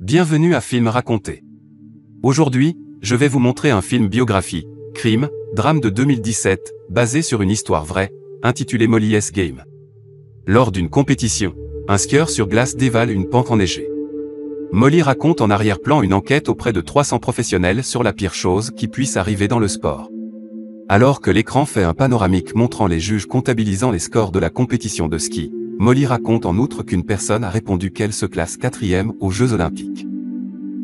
Bienvenue à Film Raconté. Aujourd'hui, je vais vous montrer un film biographie, crime, drame de 2017, basé sur une histoire vraie, intitulé Molly's Game. Lors d'une compétition, un skieur sur glace dévale une pente enneigée. Molly raconte en arrière-plan une enquête auprès de 300 professionnels sur la pire chose qui puisse arriver dans le sport. Alors que l'écran fait un panoramique montrant les juges comptabilisant les scores de la compétition de ski, Molly raconte en outre qu'une personne a répondu qu'elle se classe 4e aux Jeux Olympiques.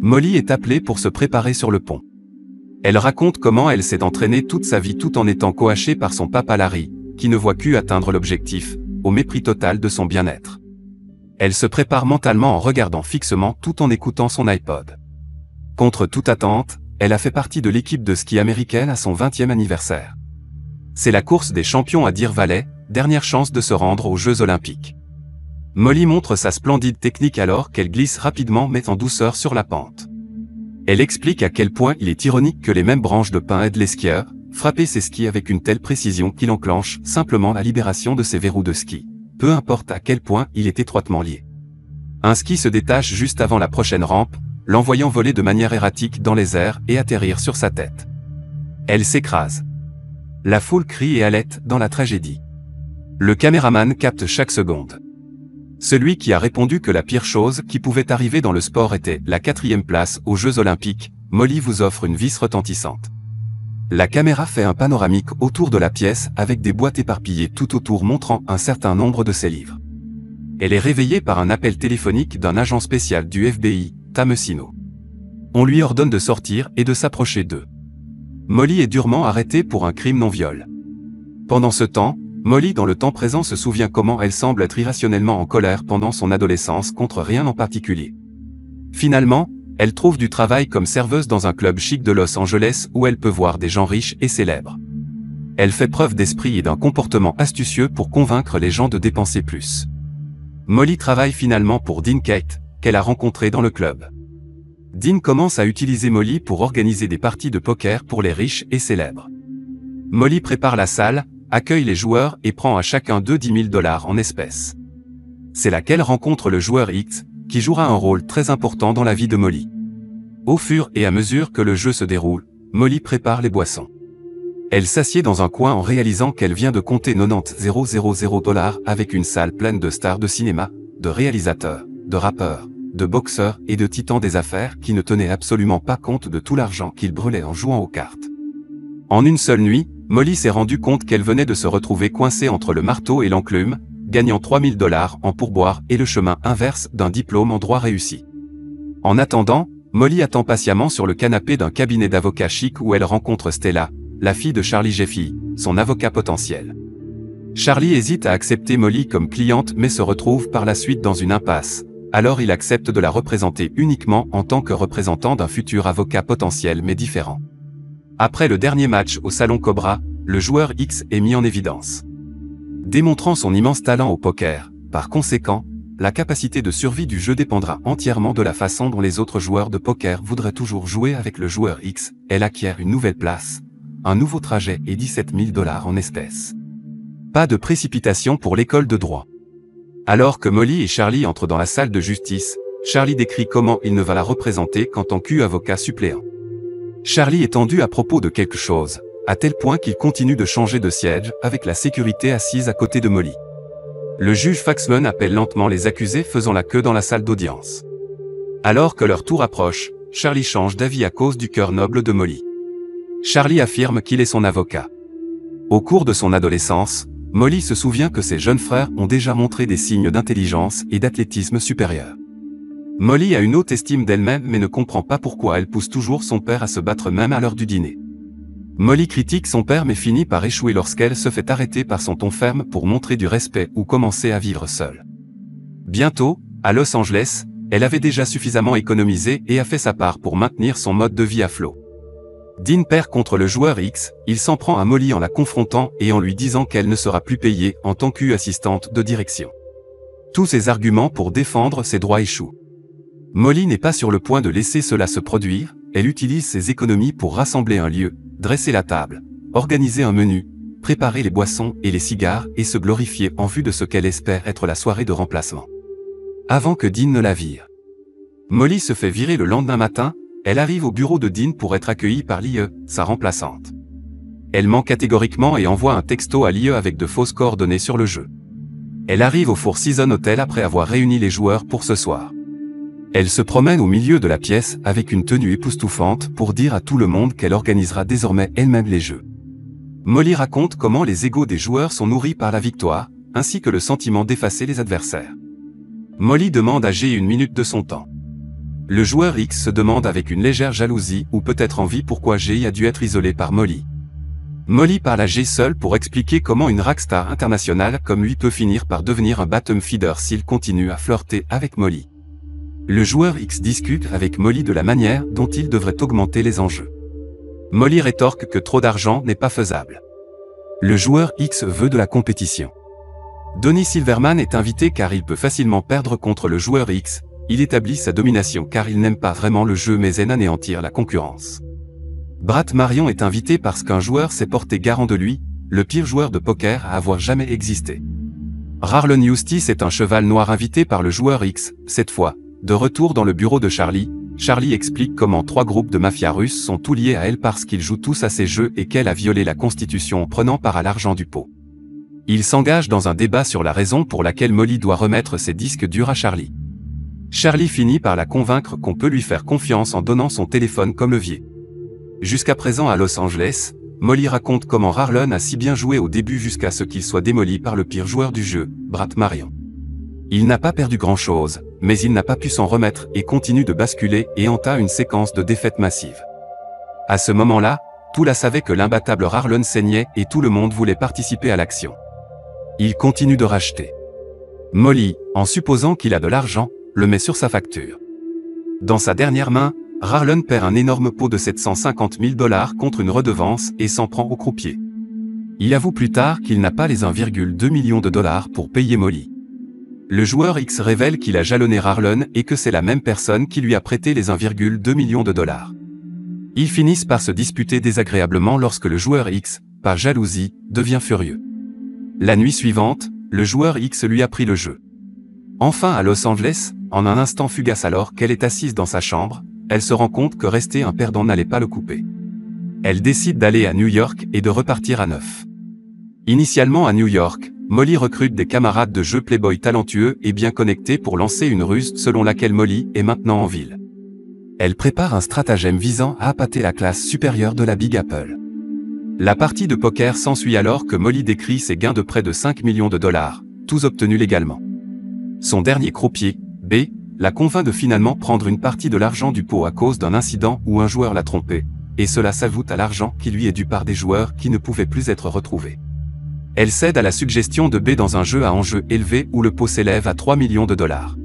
Molly est appelée pour se préparer sur le pont. Elle raconte comment elle s'est entraînée toute sa vie tout en étant coachée par son papa Larry, qui ne voit qu'à atteindre l'objectif, au mépris total de son bien-être. Elle se prépare mentalement en regardant fixement tout en écoutant son iPod. Contre toute attente, elle a fait partie de l'équipe de ski américaine à son 20e anniversaire. C'est la course des champions à Deer Valley, dernière chance de se rendre aux Jeux Olympiques. Molly montre sa splendide technique alors qu'elle glisse rapidement mais en douceur sur la pente. Elle explique à quel point il est ironique que les mêmes branches de pin aident les skieurs, frapper ses skis avec une telle précision qu'il enclenche simplement la libération de ses verrous de ski, peu importe à quel point il est étroitement lié. Un ski se détache juste avant la prochaine rampe, l'envoyant voler de manière erratique dans les airs et atterrir sur sa tête. Elle s'écrase. La foule crie et halète dans la tragédie. Le caméraman capte chaque seconde. Celui qui a répondu que la pire chose qui pouvait arriver dans le sport était la 4e place aux Jeux Olympiques, Molly vous offre une vis retentissante. La caméra fait un panoramique autour de la pièce avec des boîtes éparpillées tout autour montrant un certain nombre de ses livres. Elle est réveillée par un appel téléphonique d'un agent spécial du FBI, Tamesino. On lui ordonne de sortir et de s'approcher d'eux. Molly est durement arrêtée pour un crime non-viol. Pendant ce temps, Molly dans le temps présent se souvient comment elle semble être irrationnellement en colère pendant son adolescence contre rien en particulier. Finalement, elle trouve du travail comme serveuse dans un club chic de Los Angeles où elle peut voir des gens riches et célèbres. Elle fait preuve d'esprit et d'un comportement astucieux pour convaincre les gens de dépenser plus. Molly travaille finalement pour Dean Kate, qu'elle a rencontré dans le club. Dean commence à utiliser Molly pour organiser des parties de poker pour les riches et célèbres. Molly prépare la salle, accueille les joueurs et prend à chacun d'eux $10 000 en espèces. C'est là qu'elle rencontre le joueur X, qui jouera un rôle très important dans la vie de Molly. Au fur et à mesure que le jeu se déroule, Molly prépare les boissons. Elle s'assied dans un coin en réalisant qu'elle vient de compter 90 000 $ avec une salle pleine de stars de cinéma, de réalisateurs, de rappeurs, de boxeurs et de titans des affaires qui ne tenaient absolument pas compte de tout l'argent qu'ils brûlaient en jouant aux cartes. En une seule nuit, Molly s'est rendu compte qu'elle venait de se retrouver coincée entre le marteau et l'enclume, gagnant $3 000 en pourboire et le chemin inverse d'un diplôme en droit réussi. En attendant, Molly attend patiemment sur le canapé d'un cabinet d'avocats chic où elle rencontre Stella, la fille de Charlie Jeffy, son avocat potentiel. Charlie hésite à accepter Molly comme cliente mais se retrouve par la suite dans une impasse, alors il accepte de la représenter uniquement en tant que représentant d'un futur avocat potentiel mais différent. Après le dernier match au Salon Cobra, le joueur X est mis en évidence. Démontrant son immense talent au poker, par conséquent, la capacité de survie du jeu dépendra entièrement de la façon dont les autres joueurs de poker voudraient toujours jouer avec le joueur X. Elle acquiert une nouvelle place, un nouveau trajet et $17 000 en espèces. Pas de précipitation pour l'école de droit. Alors que Molly et Charlie entrent dans la salle de justice, Charlie décrit comment il ne va la représenter qu'en tant qu'avocat suppléant. Charlie est tendu à propos de quelque chose, à tel point qu'il continue de changer de siège avec la sécurité assise à côté de Molly. Le juge Faxman appelle lentement les accusés faisant la queue dans la salle d'audience. Alors que leur tour approche, Charlie change d'avis à cause du cœur noble de Molly. Charlie affirme qu'il est son avocat. Au cours de son adolescence, Molly se souvient que ses jeunes frères ont déjà montré des signes d'intelligence et d'athlétisme supérieur. Molly a une haute estime d'elle-même mais ne comprend pas pourquoi elle pousse toujours son père à se battre même à l'heure du dîner. Molly critique son père mais finit par échouer lorsqu'elle se fait arrêter par son ton ferme pour montrer du respect ou commencer à vivre seule. Bientôt, à Los Angeles, elle avait déjà suffisamment économisé et a fait sa part pour maintenir son mode de vie à flot. Dean perd contre le joueur X, il s'en prend à Molly en la confrontant et en lui disant qu'elle ne sera plus payée en tant qu'assistante de direction. Tous ses arguments pour défendre ses droits échouent. Molly n'est pas sur le point de laisser cela se produire, elle utilise ses économies pour rassembler un lieu, dresser la table, organiser un menu, préparer les boissons et les cigares et se glorifier en vue de ce qu'elle espère être la soirée de remplacement. Avant que Dean ne la vire. Molly se fait virer le lendemain matin, elle arrive au bureau de Dean pour être accueillie par Lee, sa remplaçante. Elle ment catégoriquement et envoie un texto à Lee avec de fausses coordonnées sur le jeu. Elle arrive au Four Seasons Hotel après avoir réuni les joueurs pour ce soir. Elle se promène au milieu de la pièce avec une tenue époustouflante pour dire à tout le monde qu'elle organisera désormais elle-même les jeux. Molly raconte comment les égos des joueurs sont nourris par la victoire, ainsi que le sentiment d'effacer les adversaires. Molly demande à Jay 1 minute de son temps. Le joueur X se demande avec une légère jalousie ou peut-être envie pourquoi Jay a dû être isolé par Molly. Molly parle à Jay seul pour expliquer comment une rockstar internationale comme lui peut finir par devenir un bottom feeder s'il continue à flirter avec Molly. Le joueur X discute avec Molly de la manière dont il devrait augmenter les enjeux. Molly rétorque que trop d'argent n'est pas faisable. Le joueur X veut de la compétition. Donnie Silverman est invité car il peut facilement perdre contre le joueur X, il établit sa domination car il n'aime pas vraiment le jeu mais aime anéantir la concurrence. Brad Marion est invité parce qu'un joueur s'est porté garant de lui, le pire joueur de poker à avoir jamais existé. Harlan Eustace est un cheval noir invité par le joueur X, cette fois, de retour dans le bureau de Charlie. Charlie explique comment 3 groupes de mafia russes sont tous liés à elle parce qu'ils jouent tous à ces jeux et qu'elle a violé la constitution en prenant part à l'argent du pot. Il s'engage dans un débat sur la raison pour laquelle Molly doit remettre ses disques durs à Charlie. Charlie finit par la convaincre qu'on peut lui faire confiance en donnant son téléphone comme levier. Jusqu'à présent à Los Angeles, Molly raconte comment Harlan a si bien joué au début jusqu'à ce qu'il soit démoli par le pire joueur du jeu, Brad Marion. Il n'a pas perdu grand-chose, mais il n'a pas pu s'en remettre et continue de basculer et entame une séquence de défaites massives. À ce moment-là, tout la savait que l'imbattable Harlan saignait et tout le monde voulait participer à l'action. Il continue de racheter. Molly, en supposant qu'il a de l'argent, le met sur sa facture. Dans sa dernière main, Harlan perd un énorme pot de 750 000 $ contre une redevance et s'en prend au croupier. Il avoue plus tard qu'il n'a pas les 1,2 million de dollars pour payer Molly. Le joueur X révèle qu'il a jalonné Harlan et que c'est la même personne qui lui a prêté les 1,2 million de dollars. Ils finissent par se disputer désagréablement lorsque le joueur X, par jalousie, devient furieux. La nuit suivante, le joueur X lui a pris le jeu. Enfin à Los Angeles, en un instant fugace alors qu'elle est assise dans sa chambre, elle se rend compte que rester un perdant n'allait pas le couper. Elle décide d'aller à New York et de repartir à neuf. Initialement à New York, Molly recrute des camarades de jeu Playboy talentueux et bien connectés pour lancer une ruse selon laquelle Molly est maintenant en ville. Elle prépare un stratagème visant à appâter la classe supérieure de la Big Apple. La partie de poker s'ensuit alors que Molly décrit ses gains de près de 5 millions de dollars, tous obtenus légalement. Son dernier croupier, B, la convainc de finalement prendre une partie de l'argent du pot à cause d'un incident où un joueur l'a trompé, et cela s'ajoute à l'argent qui lui est dû par des joueurs qui ne pouvaient plus être retrouvés. Elle cède à la suggestion de B dans un jeu à enjeu élevé où le pot s'élève à 3 millions de dollars.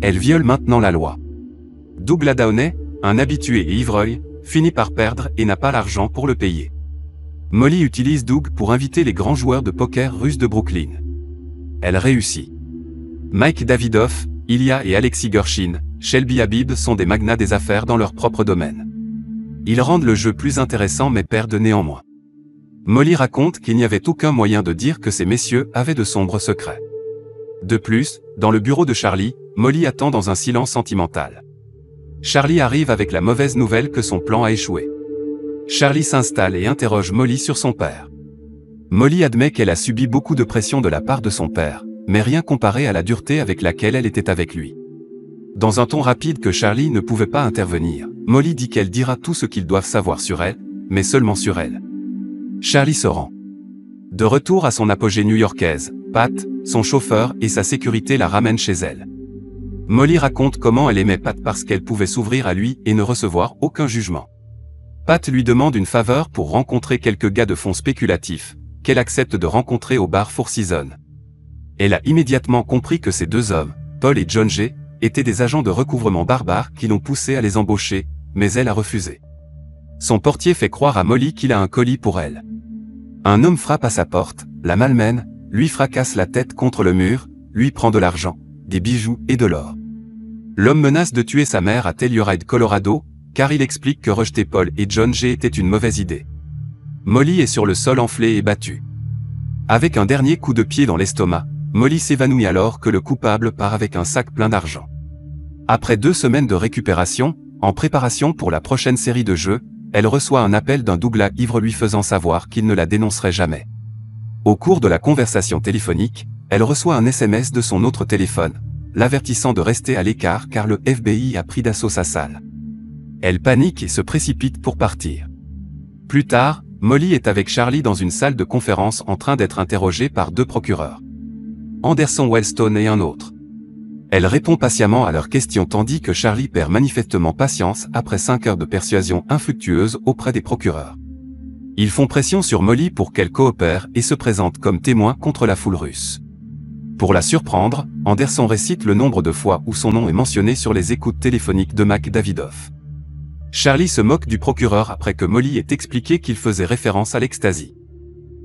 Elle viole maintenant la loi. Doug Ladawnay, un habitué et ivrogne, finit par perdre et n'a pas l'argent pour le payer. Molly utilise Doug pour inviter les grands joueurs de poker russes de Brooklyn. Elle réussit. Mike Davidoff, Ilya et Alexis Gershin, Shelby Habib sont des magnats des affaires dans leur propre domaine. Ils rendent le jeu plus intéressant mais perdent néanmoins. Molly raconte qu'il n'y avait aucun moyen de dire que ces messieurs avaient de sombres secrets. De plus, dans le bureau de Charlie, Molly attend dans un silence sentimental. Charlie arrive avec la mauvaise nouvelle que son plan a échoué. Charlie s'installe et interroge Molly sur son père. Molly admet qu'elle a subi beaucoup de pression de la part de son père, mais rien comparé à la dureté avec laquelle elle était avec lui. Dans un ton rapide que Charlie ne pouvait pas intervenir, Molly dit qu'elle dira tout ce qu'ils doivent savoir sur elle, mais seulement sur elle. Charlie se rend. De retour à son apogée new-yorkaise, Pat, son chauffeur et sa sécurité la ramènent chez elle. Molly raconte comment elle aimait Pat parce qu'elle pouvait s'ouvrir à lui et ne recevoir aucun jugement. Pat lui demande une faveur pour rencontrer quelques gars de fonds spéculatifs, qu'elle accepte de rencontrer au bar Four Seasons. Elle a immédiatement compris que ces deux hommes, Paul et John G., étaient des agents de recouvrement barbares qui l'ont poussée à les embaucher, mais elle a refusé. Son portier fait croire à Molly qu'il a un colis pour elle. Un homme frappe à sa porte, la malmène, lui fracasse la tête contre le mur, lui prend de l'argent, des bijoux et de l'or. L'homme menace de tuer sa mère à Telluride, Colorado, car il explique que rejeter Paul et John G. était une mauvaise idée. Molly est sur le sol enflée et battue. Avec un dernier coup de pied dans l'estomac, Molly s'évanouit alors que le coupable part avec un sac plein d'argent. Après 2 semaines de récupération, en préparation pour la prochaine série de jeux, elle reçoit un appel d'un Douglas ivre lui faisant savoir qu'il ne la dénoncerait jamais. Au cours de la conversation téléphonique, elle reçoit un SMS de son autre téléphone, l'avertissant de rester à l'écart car le FBI a pris d'assaut sa salle. Elle panique et se précipite pour partir. Plus tard, Molly est avec Charlie dans une salle de conférence en train d'être interrogée par 2 procureurs. Anderson Wellstone et un autre. Elle répond patiemment à leurs questions tandis que Charlie perd manifestement patience après 5 heures de persuasion infructueuse auprès des procureurs. Ils font pression sur Molly pour qu'elle coopère et se présente comme témoin contre la foule russe. Pour la surprendre, Anderson récite le nombre de fois où son nom est mentionné sur les écoutes téléphoniques de Mac Davidoff. Charlie se moque du procureur après que Molly ait expliqué qu'il faisait référence à l'ecstasy.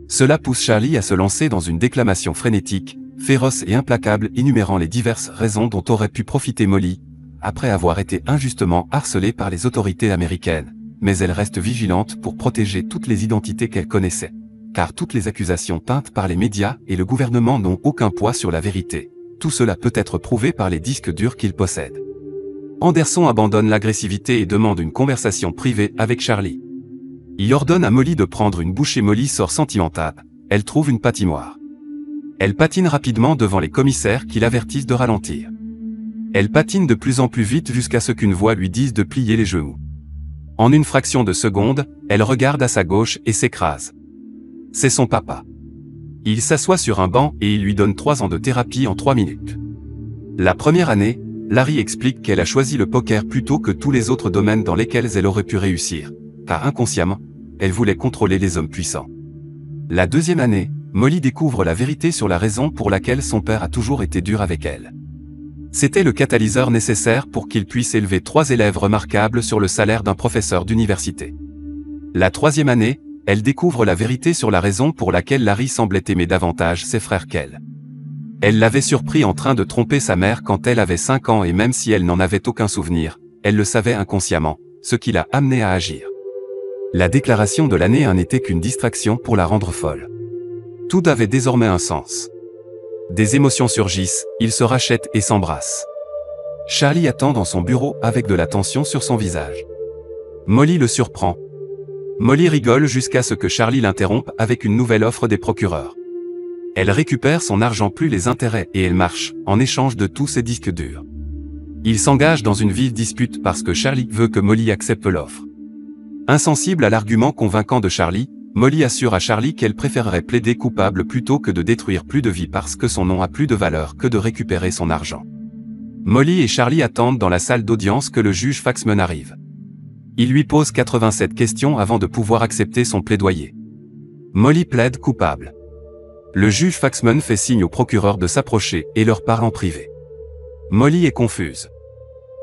Cela pousse Charlie à se lancer dans une déclamation frénétique, féroce et implacable énumérant les diverses raisons dont aurait pu profiter Molly, après avoir été injustement harcelée par les autorités américaines, mais elle reste vigilante pour protéger toutes les identités qu'elle connaissait, car toutes les accusations peintes par les médias et le gouvernement n'ont aucun poids sur la vérité. Tout cela peut être prouvé par les disques durs qu'il possède. Anderson abandonne l'agressivité et demande une conversation privée avec Charlie. Il ordonne à Molly de prendre une bouchée. Molly sort sentimentale, elle trouve une patinoire. Elle patine rapidement devant les commissaires qui l'avertissent de ralentir. Elle patine de plus en plus vite jusqu'à ce qu'une voix lui dise de plier les genoux. En une fraction de seconde, elle regarde à sa gauche et s'écrase. C'est son papa. Il s'assoit sur un banc et il lui donne 3 ans de thérapie en 3 minutes. La première année, Larry explique qu'elle a choisi le poker plutôt que tous les autres domaines dans lesquels elle aurait pu réussir, car inconsciemment, elle voulait contrôler les hommes puissants. La deuxième année, Molly découvre la vérité sur la raison pour laquelle son père a toujours été dur avec elle. C'était le catalyseur nécessaire pour qu'il puisse élever 3 élèves remarquables sur le salaire d'un professeur d'université. La troisième année, elle découvre la vérité sur la raison pour laquelle Larry semblait aimer davantage ses frères qu'elle. Elle l'avait surpris en train de tromper sa mère quand elle avait 5 ans et même si elle n'en avait aucun souvenir, elle le savait inconsciemment, ce qui l'a amenée à agir. La déclaration de l'année 1 n'était qu'une distraction pour la rendre folle. Tout avait désormais un sens. Des émotions surgissent, ils se rachètent et s'embrassent. Charlie attend dans son bureau avec de la tension sur son visage. Molly le surprend. Molly rigole jusqu'à ce que Charlie l'interrompe avec une nouvelle offre des procureurs. Elle récupère son argent plus les intérêts et elle marche, en échange de tous ses disques durs. Il s'engage dans une vive dispute parce que Charlie veut que Molly accepte l'offre. Insensible à l'argument convaincant de Charlie, Molly assure à Charlie qu'elle préférerait plaider coupable plutôt que de détruire plus de vies parce que son nom a plus de valeur que de récupérer son argent. Molly et Charlie attendent dans la salle d'audience que le juge Faxman arrive. Il lui pose 87 questions avant de pouvoir accepter son plaidoyer. Molly plaide coupable. Le juge Faxman fait signe au procureur de s'approcher et leur parle en privé. Molly est confuse.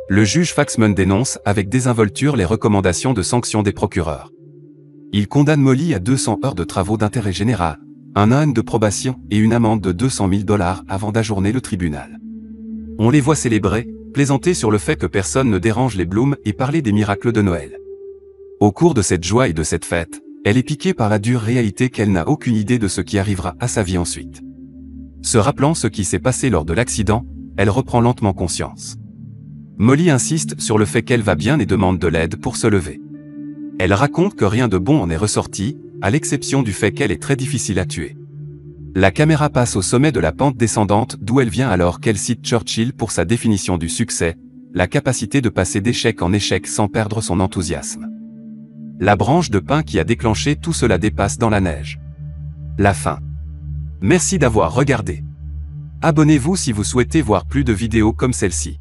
Le juge Faxman dénonce avec désinvolture les recommandations de sanction des procureurs. Il condamne Molly à 200 heures de travaux d'intérêt général, un an de probation et une amende de $200 000 avant d'ajourner le tribunal. On les voit célébrer, plaisanter sur le fait que personne ne dérange les Bloom et parler des miracles de Noël. Au cours de cette joie et de cette fête, elle est piquée par la dure réalité qu'elle n'a aucune idée de ce qui arrivera à sa vie ensuite. Se rappelant ce qui s'est passé lors de l'accident, elle reprend lentement conscience. Molly insiste sur le fait qu'elle va bien et demande de l'aide pour se lever. Elle raconte que rien de bon en est ressorti, à l'exception du fait qu'elle est très difficile à tuer. La caméra passe au sommet de la pente descendante d'où elle vient alors qu'elle cite Churchill pour sa définition du succès, la capacité de passer d'échec en échec sans perdre son enthousiasme. La branche de pin qui a déclenché tout cela dépasse dans la neige. La fin. Merci d'avoir regardé. Abonnez-vous si vous souhaitez voir plus de vidéos comme celle-ci.